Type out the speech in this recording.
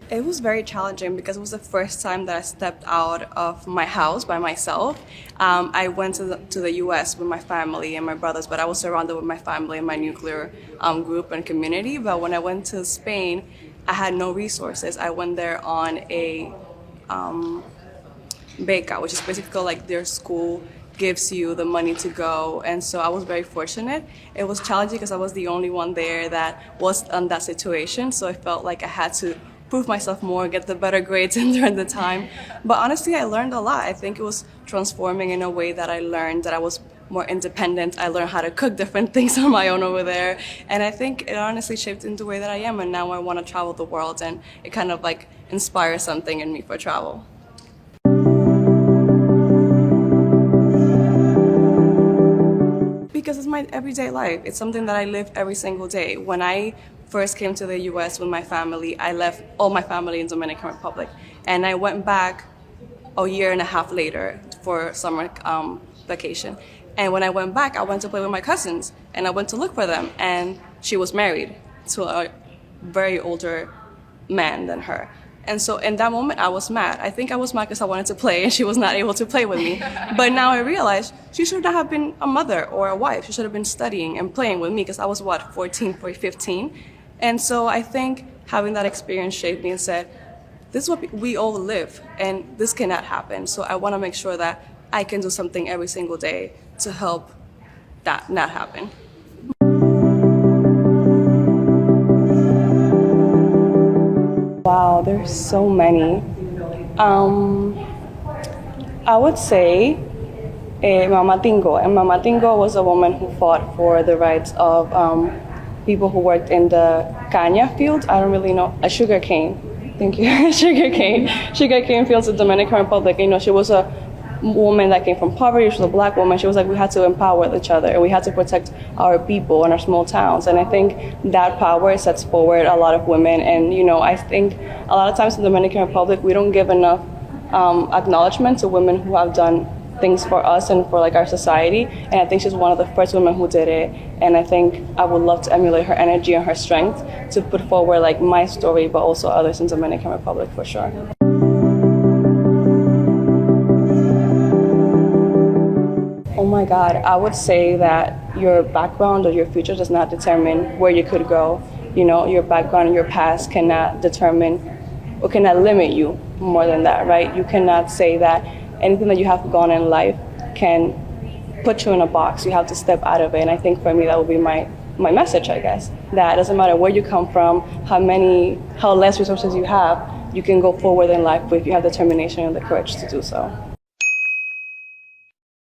It was very challenging because it was the first time that I stepped out of my house by myself. I went to the US with my family and my brothers, but I was surrounded with my family and my nuclear group and community. But when I went to Spain, I had no resources. I went there on a beca, which is basically like their school gives you the money to go, and so I was very fortunate. It was challenging because I was the only one there that was in that situation, so I felt like I had to prove myself more, get the better grades during the time. But honestly, I learned a lot. I think it was transforming in a way that I learned that I was more independent. I learned how to cook different things on my own over there, and I think it honestly shaped into the way that I am, and now I want to travel the world, and it kind of like inspires something in me for travel. Because it's my everyday life. It's something that I live every single day. When I first came to the US with my family, I left all my family in Dominican Republic, and I went back a year and a half later for summer vacation. And when I went back, I went to play with my cousins, and I went to look for them, and she was married to a very older man than her. And so in that moment, I was mad. I think I was mad because I wanted to play and she was not able to play with me. But now I realize she should not have been a mother or a wife. She should have been studying and playing with me because I was, 14, 15. And so I think having that experience shaped me and said, this is what we all live and this cannot happen. So I want to make sure that I can do something every single day to help that not happen. Wow, there's so many. I would say Mama Tingo. And Mama Tingo was a woman who fought for the rights of people who worked in the caña field. I don't really know. Sugar cane. Thank you. Sugar cane fields in the Dominican Republic. You know, she was a woman that came from poverty. She was a black woman. She was like, we had to empower each other and we had to protect our people in our small towns. And I think that power sets forward a lot of women. And you know, I think a lot of times in the Dominican Republic, we don't give enough acknowledgement to women who have done things for us and for like our society. And I think she's one of the first women who did it. And I think I would love to emulate her energy and her strength to put forward like my story, but also others in the Dominican Republic for sure. Oh my God, I would say that your background or your future does not determine where you could go. You know, your background and your past cannot determine or cannot limit you more than that, right? You cannot say that anything that you have gone in life can put you in a box. You have to step out of it. And I think for me, that would be my message, I guess. That it doesn't matter where you come from, how less resources you have, you can go forward in life if you have determination and the courage to do so.